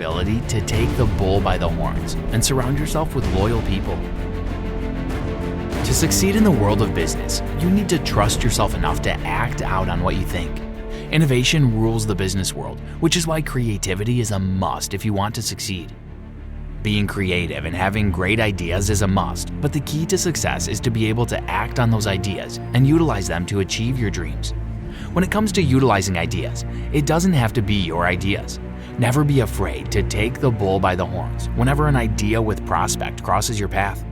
ability to take the bull by the horns and surround yourself with loyal people. To succeed in the world of business, you need to trust yourself enough to act out on what you think. Innovation rules the business world, which is why creativity is a must if you want to succeed. Being creative and having great ideas is a must, but the key to success is to be able to act on those ideas and utilize them to achieve your dreams. When it comes to utilizing ideas, it doesn't have to be your ideas. Never be afraid to take the bull by the horns whenever an idea with prospect crosses your path.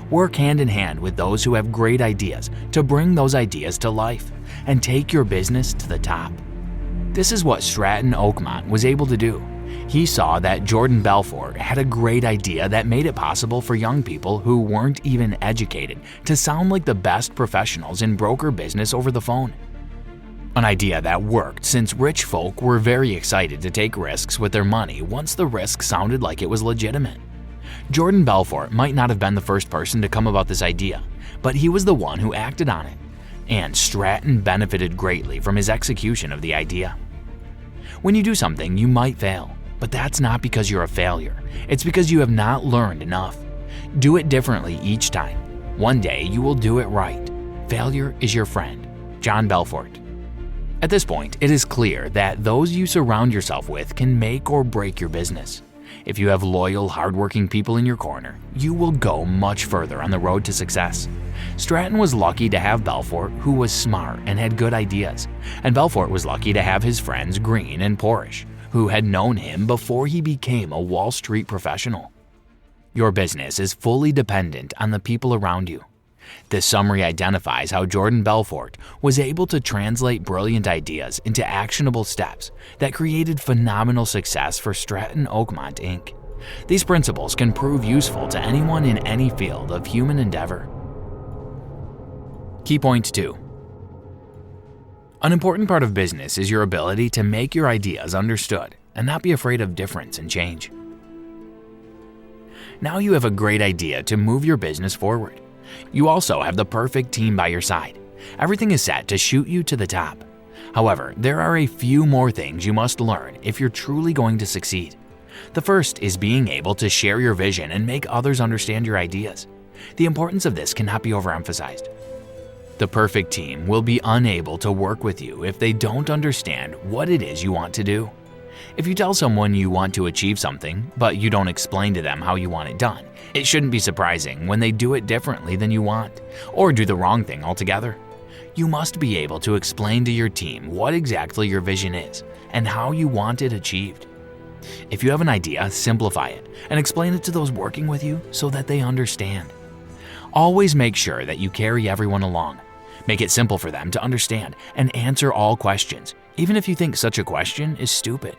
Work hand in hand with those who have great ideas to bring those ideas to life and take your business to the top. This is what Stratton Oakmont was able to do. He saw that Jordan Belfort had a great idea that made it possible for young people who weren't even educated to sound like the best professionals in broker business over the phone. An idea that worked since rich folk were very excited to take risks with their money once the risk sounded like it was legitimate. Jordan Belfort might not have been the first person to come about this idea, but he was the one who acted on it, and Stratton benefited greatly from his execution of the idea. When you do something, you might fail, but that's not because you're a failure. It's because you have not learned enough. Do it differently each time. One day you will do it right. Failure is your friend. John Belfort. At this point, it is clear that those you surround yourself with can make or break your business. If you have loyal, hardworking people in your corner, you will go much further on the road to success. Stratton was lucky to have Belfort, who was smart and had good ideas, and Belfort was lucky to have his friends Green and Porish, who had known him before he became a Wall Street professional. Your business is fully dependent on the people around you. This summary identifies how Jordan Belfort was able to translate brilliant ideas into actionable steps that created phenomenal success for Stratton Oakmont Inc. These principles can prove useful to anyone in any field of human endeavor. Key point 2. An important part of business is your ability to make your ideas understood and not be afraid of difference and change. Now you have a great idea to move your business forward. You also have the perfect team by your side. Everything is set to shoot you to the top. However, there are a few more things you must learn if you're truly going to succeed. The first is being able to share your vision and make others understand your ideas. The importance of this cannot be overemphasized. The perfect team will be unable to work with you if they don't understand what it is you want to do. If you tell someone you want to achieve something, but you don't explain to them how you want it done, it shouldn't be surprising when they do it differently than you want, or do the wrong thing altogether. You must be able to explain to your team what exactly your vision is and how you want it achieved. If you have an idea, simplify it and explain it to those working with you so that they understand. Always make sure that you carry everyone along. Make it simple for them to understand and answer all questions, even if you think such a question is stupid.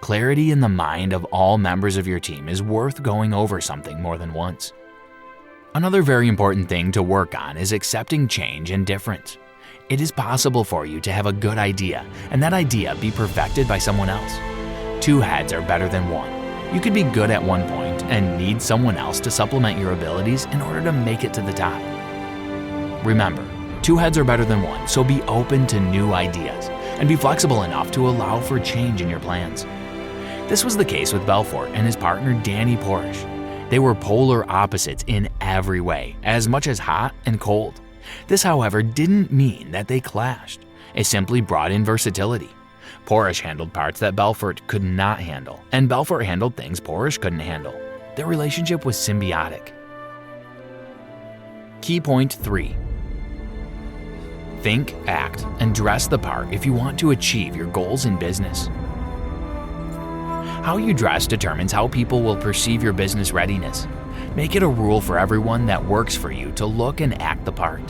Clarity in the mind of all members of your team is worth going over something more than once. Another very important thing to work on is accepting change and difference. It is possible for you to have a good idea and that idea be perfected by someone else. Two heads are better than one. You could be good at one point and need someone else to supplement your abilities in order to make it to the top. Remember, two heads are better than one, so be open to new ideas and be flexible enough to allow for change in your plans. This was the case with Belfort and his partner Danny Porish. They were polar opposites in every way, as much as hot and cold. This, however, didn't mean that they clashed. It simply brought in versatility. Porish handled parts that Belfort could not handle, and Belfort handled things Porish couldn't handle. Their relationship was symbiotic. Key point 3. Think, act, and dress the part if you want to achieve your goals in business. How you dress determines how people will perceive your business readiness. Make it a rule for everyone that works for you to look and act the part.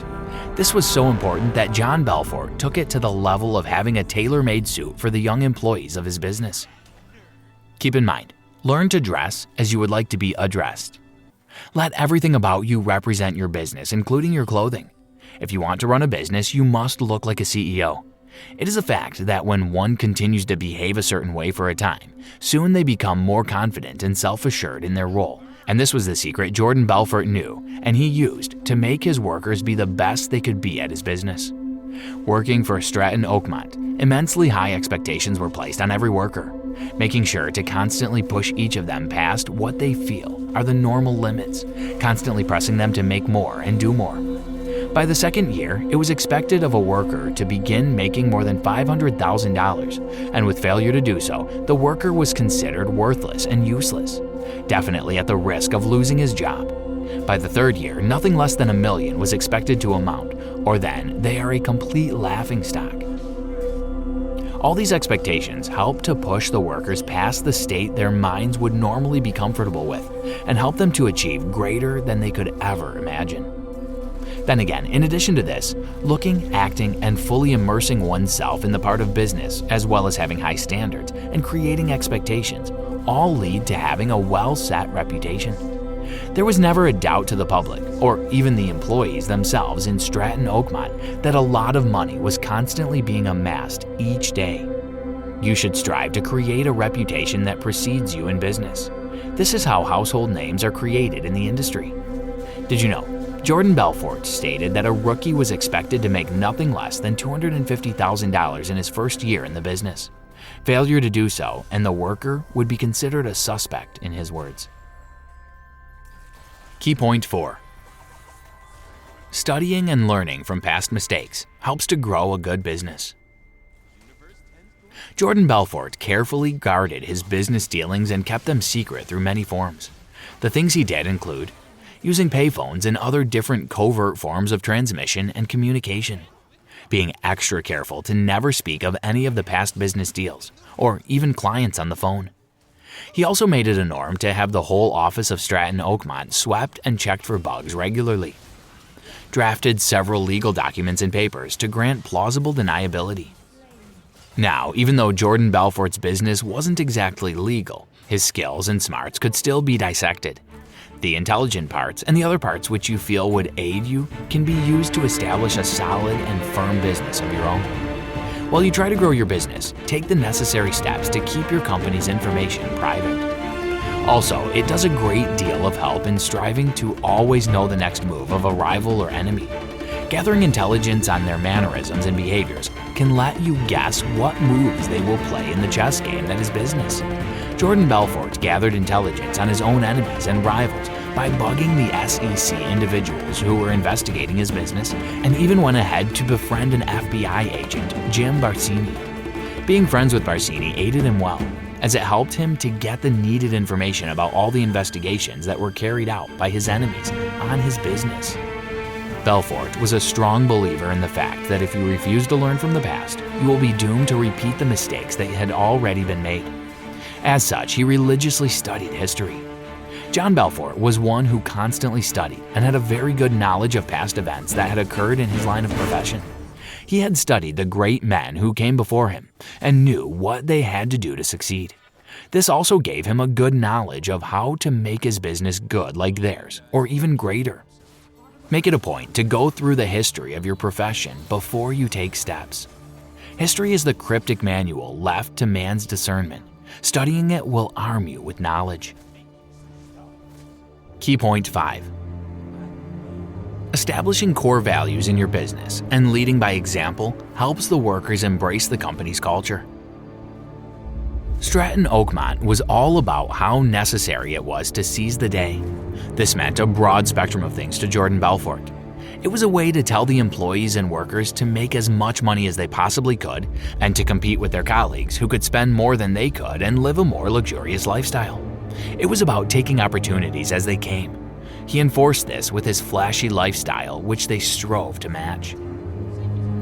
This was so important that John Belfort took it to the level of having a tailor-made suit for the young employees of his business. Keep in mind, learn to dress as you would like to be addressed. Let everything about you represent your business, including your clothing. If you want to run a business, you must look like a CEO. It is a fact that when one continues to behave a certain way for a time, soon they become more confident and self-assured in their role. And this was the secret Jordan Belfort knew and he used to make his workers be the best they could be at his business. Working for Stratton Oakmont, immensely high expectations were placed on every worker. making sure to constantly push each of them past what they feel are the normal limits, constantly pressing them to make more and do more. By the second year, it was expected of a worker to begin making more than $500,000, and with failure to do so, the worker was considered worthless and useless, definitely at the risk of losing his job. By the third year, nothing less than $1 million was expected to amount, or then they are a complete laughingstock. All these expectations help to push the workers past the state their minds would normally be comfortable with, and help them to achieve greater than they could ever imagine. Then again, in addition to this, looking, acting, and fully immersing oneself in the part of business, as well as having high standards and creating expectations, all lead to having a well-set reputation. There was never a doubt to the public, or even the employees themselves in Stratton Oakmont, that a lot of money was constantly being amassed each day. You should strive to create a reputation that precedes you in business. This is how household names are created in the industry. Did you know? Jordan Belfort stated that a rookie was expected to make nothing less than $250,000 in his first year in the business. Failure to do so, and the worker would be considered a suspect, in his words. Key point 4. Studying and learning from past mistakes helps to grow a good business. Jordan Belfort carefully guarded his business dealings and kept them secret through many forms. The things he did include using payphones and other different covert forms of transmission and communication, being extra careful to never speak of any of the past business deals, or even clients on the phone. He also made it a norm to have the whole office of Stratton Oakmont swept and checked for bugs regularly. Drafted several legal documents and papers to grant plausible deniability. Now, even though Jordan Belfort's business wasn't exactly legal, his skills and smarts could still be dissected. The intelligent parts and the other parts which you feel would aid you can be used to establish a solid and firm business of your own. While you try to grow your business, take the necessary steps to keep your company's information private. Also, it does a great deal of help in striving to always know the next move of a rival or enemy. Gathering intelligence on their mannerisms and behaviors can let you guess what moves they will play in the chess game that is business. Jordan Belfort gathered intelligence on his own enemies and rivals by bugging the SEC individuals who were investigating his business, and even went ahead to befriend an FBI agent, Jim Barsini. Being friends with Barsini aided him well, as it helped him to get the needed information about all the investigations that were carried out by his enemies on his business. Belfort was a strong believer in the fact that if you refuse to learn from the past, you will be doomed to repeat the mistakes that had already been made. As such, he religiously studied history. John Belfort was one who constantly studied and had a very good knowledge of past events that had occurred in his line of profession. He had studied the great men who came before him and knew what they had to do to succeed. This also gave him a good knowledge of how to make his business good like theirs, or even greater. Make it a point to go through the history of your profession before you take steps. History is the cryptic manual left to man's discernment. Studying it will arm you with knowledge. Key point 5. Establishing core values in your business and leading by example helps the workers embrace the company's culture. Stratton Oakmont was all about how necessary it was to seize the day. This meant a broad spectrum of things to Jordan Belfort. It was a way to tell the employees and workers to make as much money as they possibly could and to compete with their colleagues who could spend more than they could and live a more luxurious lifestyle. It was about taking opportunities as they came. He enforced this with his flashy lifestyle, which they strove to match.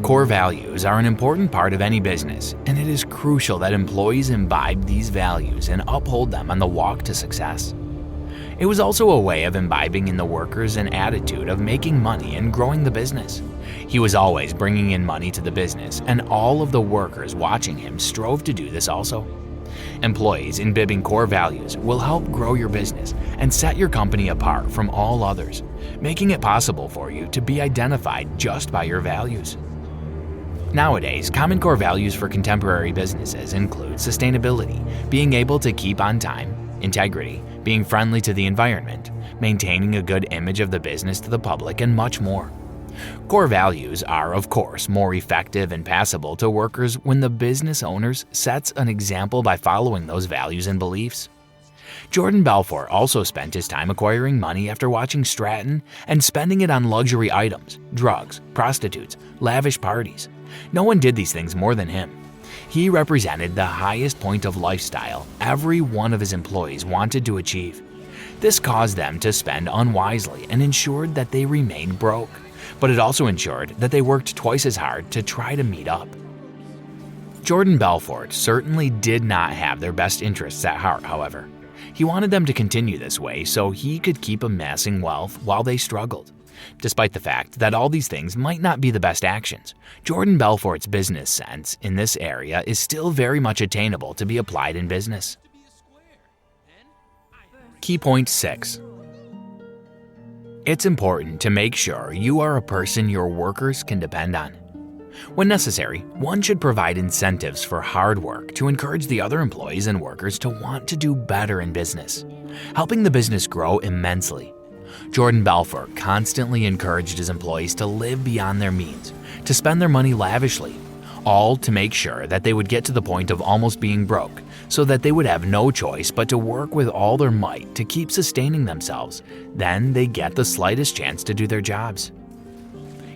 Core values are an important part of any business, and it is crucial that employees imbibe these values and uphold them on the walk to success. It was also a way of imbibing in the workers an attitude of making money and growing the business. He was always bringing in money to the business, and all of the workers watching him strove to do this also. Employees imbibing core values will help grow your business and set your company apart from all others, making it possible for you to be identified just by your values. Nowadays, common core values for contemporary businesses include sustainability, being able to keep on time, integrity, being friendly to the environment, maintaining a good image of the business to the public, and much more. Core values are, of course, more effective and passable to workers when the business owners sets an example by following those values and beliefs. Jordan Belfort also spent his time acquiring money after watching Stratton and spending it on luxury items, drugs, prostitutes, lavish parties. No one did these things more than him. He represented the highest point of lifestyle every one of his employees wanted to achieve. This caused them to spend unwisely and ensured that they remained broke, but it also ensured that they worked twice as hard to try to meet up. Jordan Belfort certainly did not have their best interests at heart, however. He wanted them to continue this way so he could keep amassing wealth while they struggled. Despite the fact that all these things might not be the best actions, Jordan Belfort's business sense in this area is still very much attainable to be applied in business. Key point 6. It's important to make sure you are a person your workers can depend on. When necessary, one should provide incentives for hard work to encourage the other employees and workers to want to do better in business, helping the business grow immensely. Jordan Belfort constantly encouraged his employees to live beyond their means, to spend their money lavishly, all to make sure that they would get to the point of almost being broke, so that they would have no choice but to work with all their might to keep sustaining themselves. Then they get the slightest chance to do their jobs.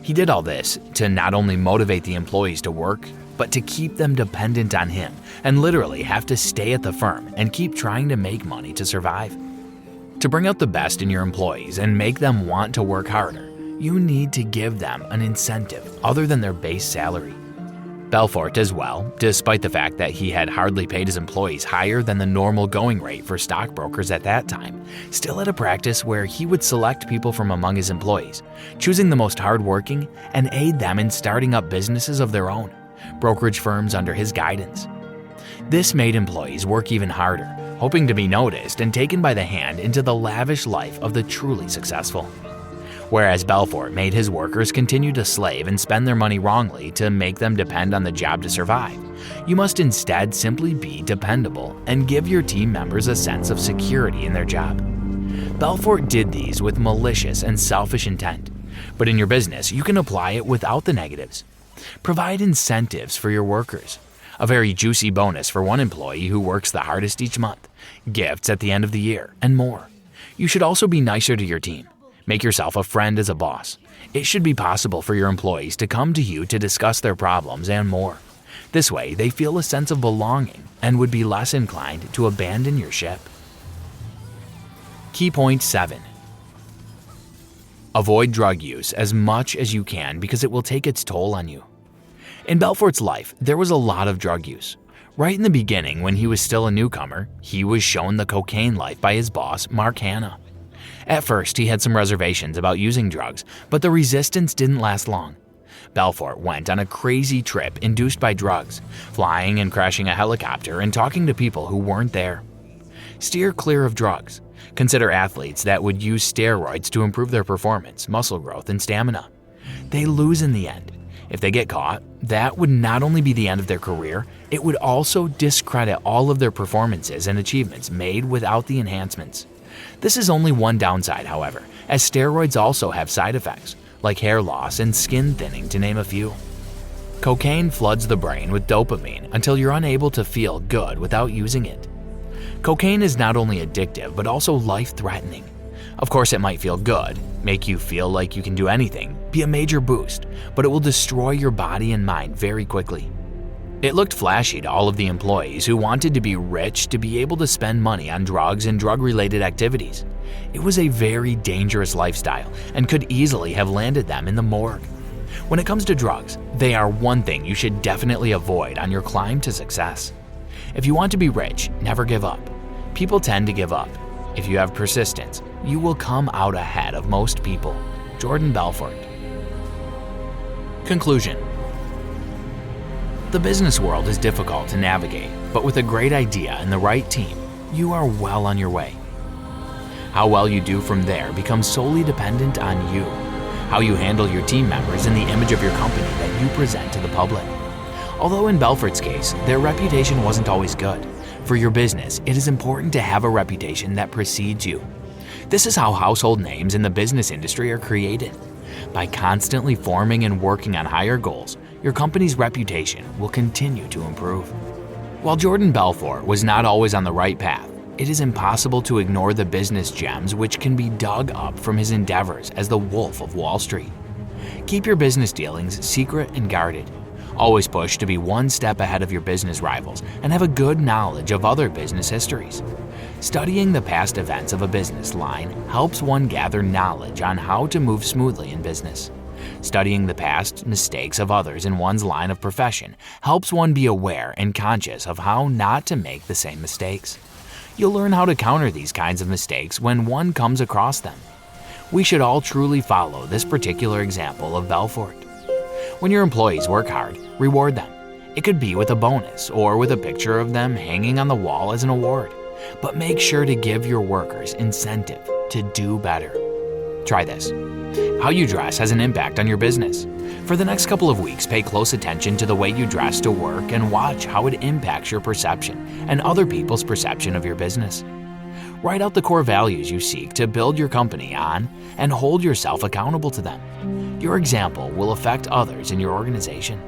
He did all this to not only motivate the employees to work, but to keep them dependent on him and literally have to stay at the firm and keep trying to make money to survive. To bring out the best in your employees and make them want to work harder, you need to give them an incentive other than their base salary. Belfort as well, despite the fact that he had hardly paid his employees higher than the normal going rate for stockbrokers at that time, still had a practice where he would select people from among his employees, choosing the most hardworking, and aid them in starting up businesses of their own, brokerage firms under his guidance. This made employees work even harder, hoping to be noticed and taken by the hand into the lavish life of the truly successful. Whereas Belfort made his workers continue to slave and spend their money wrongly to make them depend on the job to survive, you must instead simply be dependable and give your team members a sense of security in their job. Belfort did these with malicious and selfish intent, but in your business you can apply it without the negatives. Provide incentives for your workers, a very juicy bonus for one employee who works the hardest each month, gifts at the end of the year, and more. You should also be nicer to your team. Make yourself a friend as a boss. It should be possible for your employees to come to you to discuss their problems and more. This way, they feel a sense of belonging and would be less inclined to abandon your ship. Key point 7. Avoid drug use as much as you can because it will take its toll on you. In Belfort's life, there was a lot of drug use. Right in the beginning, when he was still a newcomer, he was shown the cocaine life by his boss, Mark Hanna. At first, he had some reservations about using drugs, but the resistance didn't last long. Belfort went on a crazy trip induced by drugs, flying and crashing a helicopter and talking to people who weren't there. Steer clear of drugs. Consider athletes that would use steroids to improve their performance, muscle growth, and stamina. They lose in the end. If they get caught, that would not only be the end of their career, it would also discredit all of their performances and achievements made without the enhancements. This is only one downside, however, as steroids also have side effects, like hair loss and skin thinning to name a few. Cocaine floods the brain with dopamine until you're unable to feel good without using it. Cocaine is not only addictive but also life-threatening. Of course, it might feel good, make you feel like you can do anything, be a major boost, but it will destroy your body and mind very quickly. It looked flashy to all of the employees who wanted to be rich to be able to spend money on drugs and drug-related activities. It was a very dangerous lifestyle and could easily have landed them in the morgue. When it comes to drugs, they are one thing you should definitely avoid on your climb to success. If you want to be rich, never give up. People tend to give up. If you have persistence, you will come out ahead of most people. Jordan Belfort. Conclusion. The business world is difficult to navigate, but with a great idea and the right team, you are well on your way. How well you do from there becomes solely dependent on you, how you handle your team members and the image of your company that you present to the public. Although in Belfort's case, their reputation wasn't always good, for your business, it is important to have a reputation that precedes you. This is how household names in the business industry are created. By constantly forming and working on higher goals, your company's reputation will continue to improve. While Jordan Belfort was not always on the right path, it is impossible to ignore the business gems which can be dug up from his endeavors as the Wolf of Wall Street. Keep your business dealings secret and guarded. Always push to be one step ahead of your business rivals and have a good knowledge of other business histories. Studying the past events of a business line helps one gather knowledge on how to move smoothly in business. Studying the past mistakes of others in one's line of profession helps one be aware and conscious of how not to make the same mistakes. You'll learn how to counter these kinds of mistakes when one comes across them. We should all truly follow this particular example of Belfort. When your employees work hard, reward them. It could be with a bonus or with a picture of them hanging on the wall as an award. But make sure to give your workers incentive to do better. Try this. How you dress has an impact on your business. For the next couple of weeks, pay close attention to the way you dress to work and watch how it impacts your perception and other people's perception of your business. Write out the core values you seek to build your company on and hold yourself accountable to them. Your example will affect others in your organization.